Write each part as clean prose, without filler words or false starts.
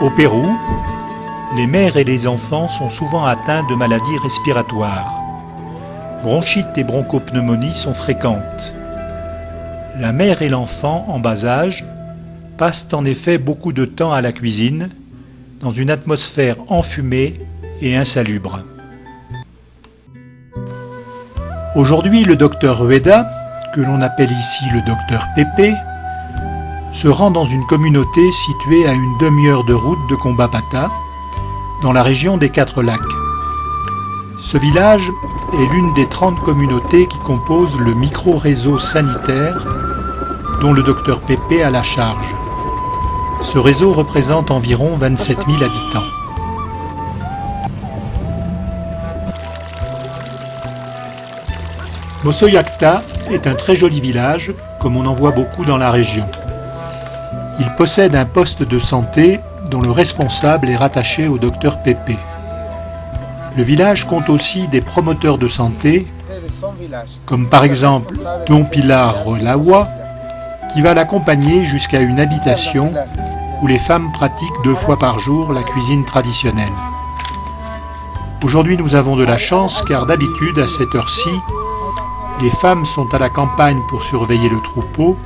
Au Pérou, les mères et les enfants sont souvent atteints de maladies respiratoires. Bronchites et bronchopneumonies sont fréquentes. La mère et l'enfant en bas âge passent en effet beaucoup de temps à la cuisine, dans une atmosphère enfumée et insalubre. Aujourd'hui, le docteur Rueda, que l'on appelle ici le docteur Pepe, se rend dans une communauté située à une demi-heure de route de Combapata, dans la région des Quatre Lacs. Ce village est l'une des 30 communautés qui composent le micro-réseau sanitaire dont le docteur Pepe a la charge. Ce réseau représente environ 27 000 habitants. Mosoyacta est un très joli village, comme on en voit beaucoup dans la région. Il possède un poste de santé dont le responsable est rattaché au docteur Pepe. Le village compte aussi des promoteurs de santé, comme par exemple Don Pilar Relawa, qui va l'accompagner jusqu'à une habitation où les femmes pratiquent 2 fois par jour la cuisine traditionnelle. Aujourd'hui, nous avons de la chance car d'habitude, à cette heure-ci, les femmes sont à la campagne pour surveiller le troupeau,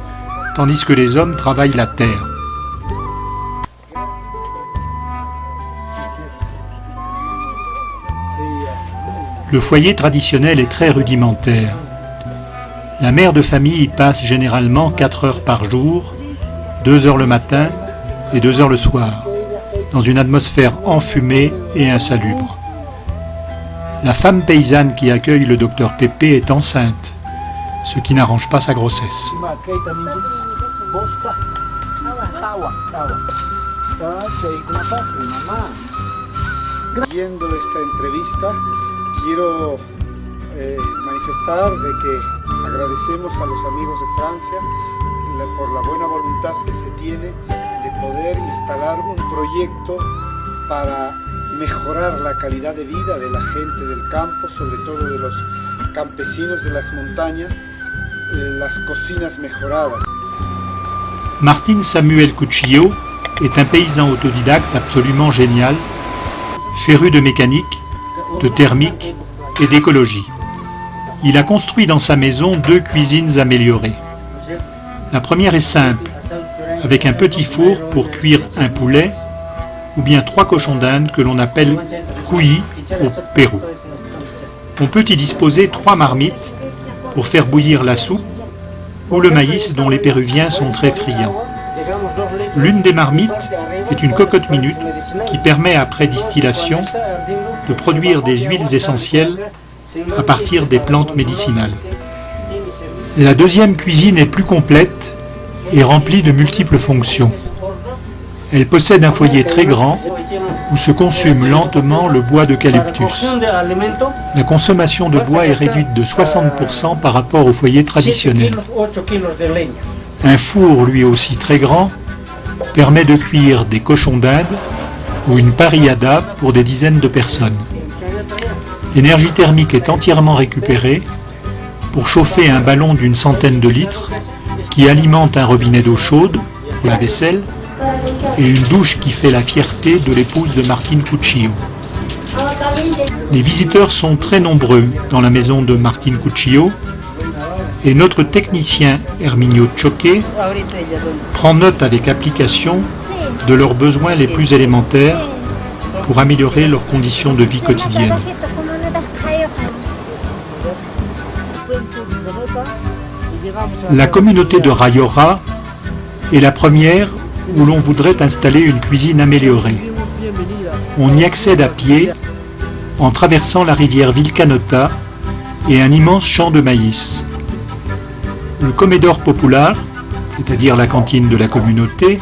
tandis que les hommes travaillent la terre. Le foyer traditionnel est très rudimentaire. La mère de famille y passe généralement 4 heures par jour, 2 heures le matin et 2 heures le soir, dans une atmosphère enfumée et insalubre. La femme paysanne qui accueille le docteur Pepe est enceinte, ce qui n'arrange pas sa grossesse. Viendo esta entrevista, quiero manifestar de que agradecemos a los amigos de Francia por la buena voluntad que se tiene de poder instalar un proyecto para mejorar la calidad de vida de la gente del campo, sobre todo de los campesinos de las montañas, las cocinas mejoradas. Martin Samuel Cuchillo est un paysan autodidacte absolument génial, féru de mécanique, de thermique et d'écologie. Il a construit dans sa maison 2 cuisines améliorées. La première est simple, avec un petit four pour cuire un poulet ou bien 3 cochons d'Inde que l'on appelle cuy au Pérou. On peut y disposer 3 marmites pour faire bouillir la soupe ou le maïs dont les Péruviens sont très friands. L'une des marmites est une cocotte minute qui permet après distillation de produire des huiles essentielles à partir des plantes médicinales. La deuxième cuisine est plus complète et remplie de multiples fonctions. Elle possède un foyer très grand où se consume lentement le bois d'eucalyptus. La consommation de bois est réduite de 60% par rapport au foyer traditionnel. Un four, lui aussi très grand, permet de cuire des cochons d'Inde ou une parrillada pour des dizaines de personnes. L'énergie thermique est entièrement récupérée pour chauffer un ballon d'une centaine de litres qui alimente un robinet d'eau chaude pour la vaisselle et une douche qui fait la fierté de l'épouse de Martin Cuchillo. Les visiteurs sont très nombreux dans la maison de Martin Cuchillo et notre technicien Herminio Choque prend note avec application de leurs besoins les plus élémentaires pour améliorer leurs conditions de vie quotidiennes. La communauté de Rayora est la première où l'on voudrait installer une cuisine améliorée. On y accède à pied en traversant la rivière Vilcanota et un immense champ de maïs. Le comedor popular, c'est-à-dire la cantine de la communauté,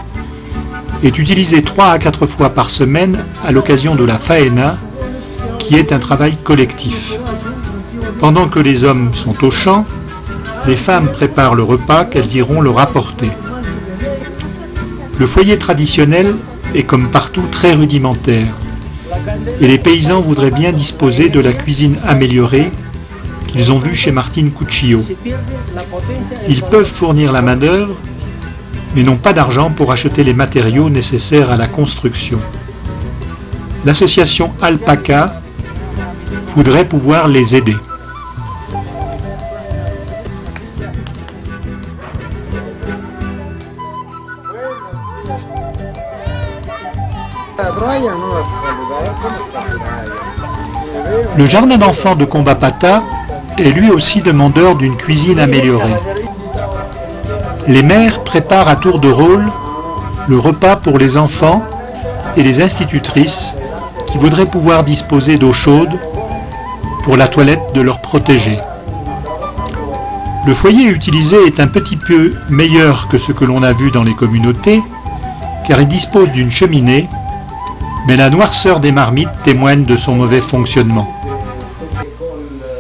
est utilisé 3 à 4 fois par semaine à l'occasion de la faena, qui est un travail collectif. Pendant que les hommes sont au champ, les femmes préparent le repas qu'elles iront leur apporter. Le foyer traditionnel est comme partout très rudimentaire et les paysans voudraient bien disposer de la cuisine améliorée qu'ils ont vue chez Martin Cuchillo. Ils peuvent fournir la main-d'œuvre, mais n'ont pas d'argent pour acheter les matériaux nécessaires à la construction. L'association Alpaca voudrait pouvoir les aider. Le jardin d'enfants de Combapata est lui aussi demandeur d'une cuisine améliorée. Les mères préparent à tour de rôle le repas pour les enfants et les institutrices qui voudraient pouvoir disposer d'eau chaude pour la toilette de leurs protégés. Le foyer utilisé est un petit peu meilleur que ce que l'on a vu dans les communautés, car il dispose d'une cheminée, mais la noirceur des marmites témoigne de son mauvais fonctionnement.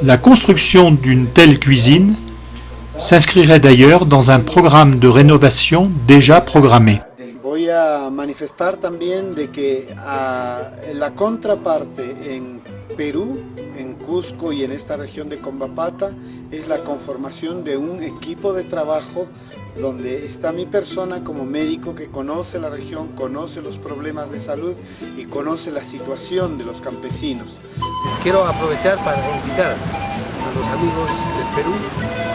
La construction d'une telle cuisine s'inscrirait d'ailleurs dans un programme de rénovation déjà programmé. Voy a manifestar también de que la contraparte en Perú, en Cusco y en esta región de Combapata es la conformación de un equipo de trabajo donde está mi persona como médico que conoce la región, conoce los problemas de salud y conoce la situación de los campesinos. Quiero aprovechar para invitar a los amigos del Perú,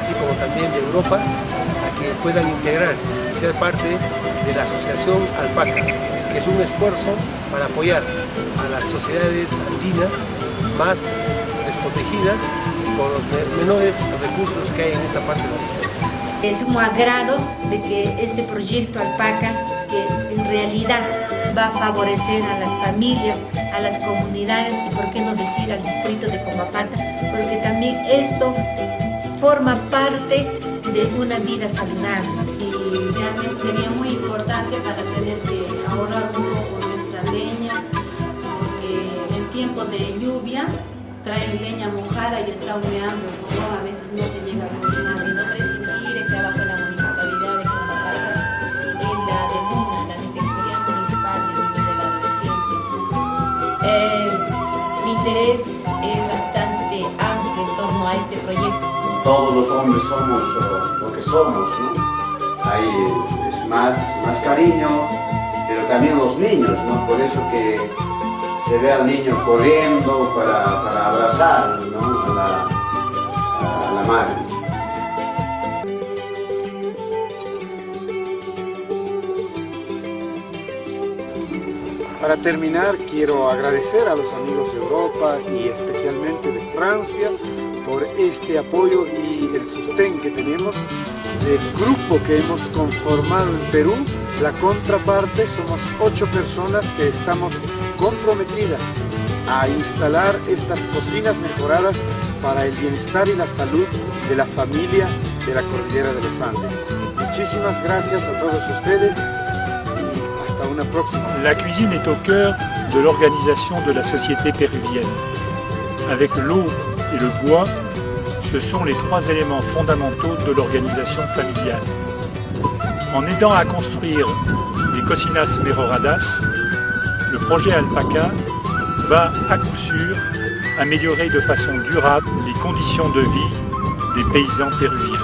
así como también de Europa, a que puedan integrar y ser parte de la Asociación Alpaca, que es un esfuerzo para apoyar a las sociedades andinas más desprotegidas con los menores recursos que hay en esta parte de la región. Es un agrado de que este proyecto Alpaca, que en realidad va a favorecer a las familias, a las comunidades y por qué no decir al distrito de Combapata, porque también esto forma parte de una vida saludable. Y realmente sería muy importante para tener que ahorrar un poco nuestra leña, porque en tiempos de lluvia traen leña mojada y está humeando, ¿no? A veces no se llega a cocinar. Mi nombre es Ingrid, trabajo en la municipalidad de Combapata, en la de MUNA, la Defensoría Municipal del Niño y del Adolescente. Mi interés es bastante amplio en torno a este proyecto. Todos los hombres somos lo que somos, ¿no? Hay más cariño, pero también los niños, ¿no? Por eso que se ve al niño corriendo para abrazar, ¿no? a la madre. Para terminar, quiero agradecer a los amigos de Europa y especialmente de Francia por este apoyo y el sostén que tenemos del grupo que hemos conformado en Perú. La contraparte somos 8 personas que estamos comprometidas a instalar estas cocinas mejoradas para el bienestar y la salud de la familia de la Cordillera de los Andes. Muchísimas gracias a todos ustedes y hasta una próxima. La cuisine est au cœur de l'organisation de la société péruvienne. Avec l'eau et le bois, ce sont les 3 éléments fondamentaux de l'organisation familiale. En aidant à construire des cocinas mejoradas, le projet Alpaca va à coup sûr améliorer de façon durable les conditions de vie des paysans péruviens.